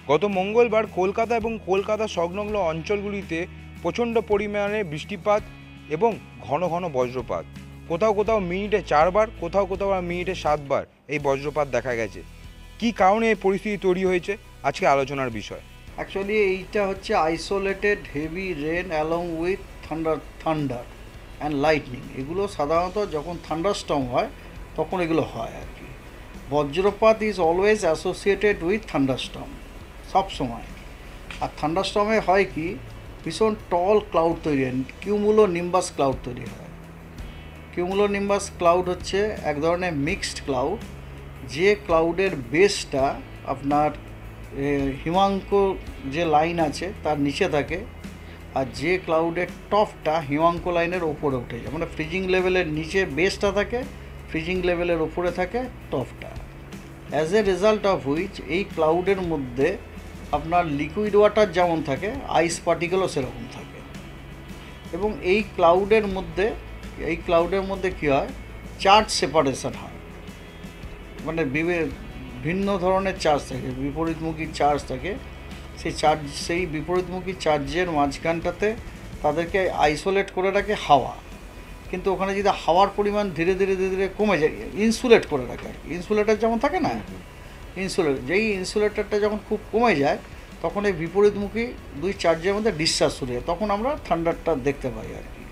গত মঙ্গলবার কলকাতা এবং কলকাতা সংলগ্ন অঞ্চলগুলিতে প্রচণ্ড পরিমাণে বৃষ্টিপাত এবং ঘন ঘন বজ্রপাত। কোথাও কোথাও মিনিটে 4 বার, কোথাও কোথাও মিনিটে 7 বার এই বজ্রপাত দেখা গেছে। কি কারণে এই পরিস্থিতি তৈরি হয়েছে আজকে আলোচনার বিষয়। অ্যাকচুয়ালি এইটা হচ্ছে isolated heavy rain along with thunder and lightning. এগুলো সাধারণত যখন থান্ডারস্টর্ম হয় তখন এগুলো হয় আর কি। বজ্রপাত is always associated with thunderstorm সবসময়। আর থান্ডারস্টর্মে হয় কি, ভীষণ টল ক্লাউড তৈরি হয়, কিউমুলো নিম্বাস ক্লাউড তৈরি হয়। কিউমুলো নিম্বাস ক্লাউড হচ্ছে এক ধরনের মিক্সড ক্লাউড, যে ক্লাউডের বেসটা আপনার হিমাঙ্ক যে লাইন আছে তার নিচে থাকে, আর যে ক্লাউডের টপটা হিমাঙ্ক লাইনের ওপরে উঠে যায়। মানে ফ্রিজিং লেভেলের নিচে বেসটা থাকে, ফ্রিজিং লেভেলের ওপরে থাকে টপটা। As a result of which এই ক্লাউডের মধ্যে আপনার লিকুইড ওয়াটার যেমন থাকে, আইস পার্টিকেলও সেরকম থাকে। এবং এই ক্লাউডের মধ্যে কী হয়, চার্জ সেপারেশন হয়। মানে ভিন্ন ধরনের চার্জ থাকে, বিপরীতমুখী চার্জ থাকে। সেই বিপরীতমুখী চার্জের মাঝখানটাতে তাদেরকে আইসোলেট করে রাখে হাওয়া। কিন্তু ওখানে যদি হাওয়ার পরিমাণ ধীরে ধীরে ধীরে ধীরে কমে যায়, ইনসুলেট করে রাখে আর কি। ইনসুলেটার যেমন থাকে না, যেই ইনসুলেটারটা যখন খুব কমে যায় তখন এই বিপরীতমুখী দুই চার্জের মধ্যে ডিসচার্জ শুরু হয়, তখন আমরা থান্ডারটা দেখতে পাই আর কি।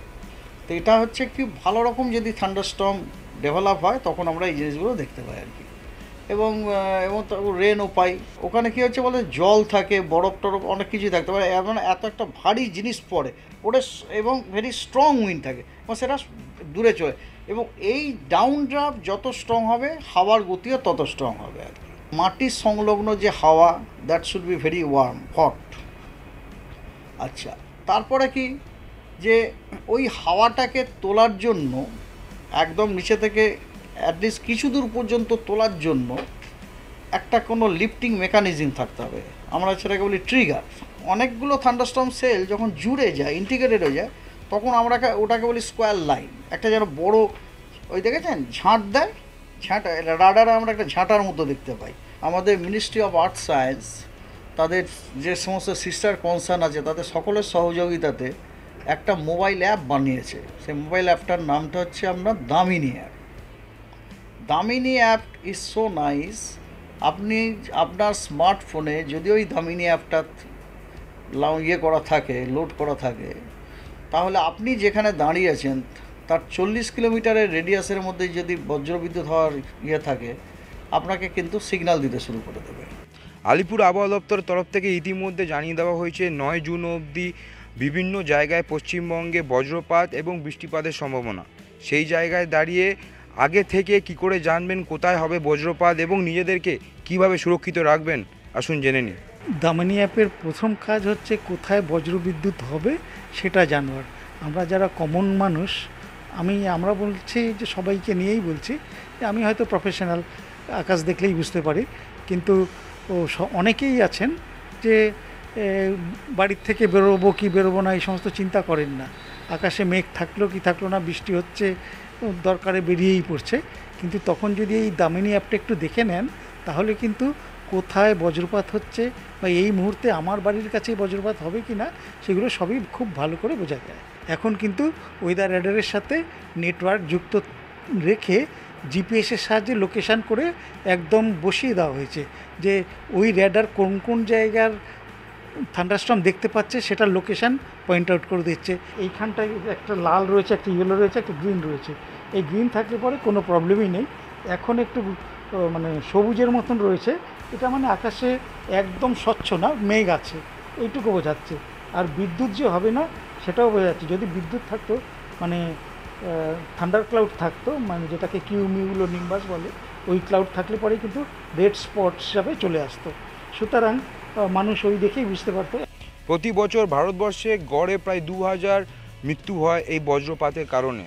তো এটা হচ্ছে কি, ভালো রকম যদি থান্ডারস্টর্ম ডেভেলপ হয় তখন আমরা এই জিনিসগুলো দেখতে পাই আর কি। এবং রেনও পাই। ওখানে কী হচ্ছে বলে, জল থাকে, বরফ টরফ অনেক কিছুই থাকতে পারে। এমন এত একটা ভারী জিনিস পড়ে ওটা, এবং ভেরি স্ট্রং উইন্ড থাকে এবং সেটা দূরে চলে। এবং এই ডাউন ড্রাফট যত স্ট্রং হবে, হাওয়ার গতিও তত স্ট্রং হবে আর কি। মাটির সংলগ্ন যে হাওয়া, that should be very warm, hot. আচ্ছা, তারপরে কি, যে ওই হাওয়াটাকে তোলার জন্য একদম নিচে থেকে অ্যাটলিস্ট কিছু দূর পর্যন্ত তোলার জন্য একটা কোনো লিফটিং মেকানিজম থাকতে হবে। আমরা সেটাকে বলি ট্রিগার। অনেকগুলো থান্ডারস্টর্ম সেল যখন জুড়ে যায়, ইন্টিগ্রেটেড হয়ে যায়, তখন আমরা ওটাকে বলি স্কোয়ার লাইন। একটা যেন বড়, ওই দেখেছেন ঝাঁট দেয়, রাডারে আমরা একটা ঝাঁটার মতো দেখতে পাই। আমাদের মিনিস্ট্রি অফ আর্থ সায়েন্স তাদের যে সমস্ত সিস্টার কনসার্ন আছে তাদের সকলের সহযোগিতাতে একটা মোবাইল অ্যাপ বানিয়েছে। সেই মোবাইল অ্যাপটার নামটা হচ্ছে আপনার Damini app. Damini app is so nice. আপনি আপনার স্মার্টফোনে যদি ওই দামিনী অ্যাপটা করা থাকে, লোড করা থাকে, তাহলে আপনি যেখানে দাঁড়িয়ে আছেন তার 40 কিলোমিটারের রেডিয়াসের মধ্যে যদি বজ্রবিদ্যুৎ হওয়ার থাকে, আপনাকে কিন্তু সিগন্যাল দিতে শুরু করে দেবে। আলিপুর আবহাওয়া দপ্তরের তরফ থেকে ইতিমধ্যে জানিয়ে দেওয়া হয়েছে 9 জুন অবধি বিভিন্ন জায়গায় পশ্চিমবঙ্গে বজ্রপাত এবং বৃষ্টিপাতের সম্ভাবনা। সেই জায়গায় দাঁড়িয়ে আগে থেকে কি করে জানবেন কোথায় হবে বজ্রপাত এবং নিজেদেরকে কিভাবে সুরক্ষিত রাখবেন, আসুন জেনে নিই। দামিনী অ্যাপের প্রথম কাজ হচ্ছে কোথায় বজ্রবিদ্যুৎ হবে সেটা জানার। আমরা যারা কমন মানুষ, আমরা বলছি যে সবাইকে নিয়েই বলছি যে আমি হয়তো প্রফেশনাল, আকাশ দেখলেই বুঝতে পারি, কিন্তু অনেকেই আছেন যে বাড়ির থেকে বেরোবো কি বেরোবো না এই সমস্ত চিন্তা করেন না। আকাশে মেঘ থাকলো কি থাকলো না, বৃষ্টি হচ্ছে, দরকারে বেরিয়েই পড়ছে। কিন্তু তখন যদি এই দামিনী অ্যাপটা একটু দেখে নেন, তাহলে কিন্তু কোথায় বজ্রপাত হচ্ছে বা এই মুহূর্তে আমার বাড়ির কাছে বজ্রপাত হবে কি না, সেগুলো সবই খুব ভালো করে বোঝা যায়। এখন কিন্তু ওয়েদার র্যাডারের সাথে নেটওয়ার্ক যুক্ত রেখে জিপিএসের সাহায্যে লোকেশান করে একদম বসিয়ে দেওয়া হয়েছে যে ওই র্যাডার কোন কোন জায়গার থান্ডারস্টর্ম দেখতে পাচ্ছে সেটার লোকেশান পয়েন্ট আউট করে দিচ্ছে। এইখানটায় একটা লাল রয়েছে, একটা ইয়েলো রয়েছে, একটা গ্রিন রয়েছে। এই গ্রিন থাকলে পরে কোনো প্রবলেমই নেই। এখন একটু মানে সবুজের মতন রয়েছে, এটা মানে আকাশে একদম স্বচ্ছ না, মেঘ আছে, এইটুকু বোঝাচ্ছে। আর বিদ্যুৎ যে হবে না সেটাও বোঝাচ্ছে। যদি বিদ্যুৎ থাকতো, মানে থান্ডার ক্লাউড থাকতো, মানে যেটাকে কিউমিউলো নিম্বাস বলে, ওই ক্লাউড থাকলে পরে কিন্তু রেড স্পট হিসাবে চলে আসতো। সুতরাং মানুষ ওই দেখেই বুঝতে পারতো। প্রতি বছর ভারতবর্ষে গড়ে প্রায় 2000 মৃত্যু হয় এই বজ্রপাতের কারণে।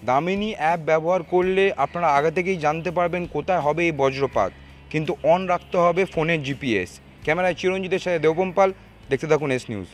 দামিনী অ্যাপ ব্যবহার করলে আপনারা আগে থেকেই জানতে পারবেন কোথায় হবে এই বজ্রপাত, কিন্তু অন রাখতে হবে ফোনের জিপিএস। ক্যামেরায় চিরঞ্জিতের সাথে দেবপম পাল, দেখতে থাকুন এস নিউজ।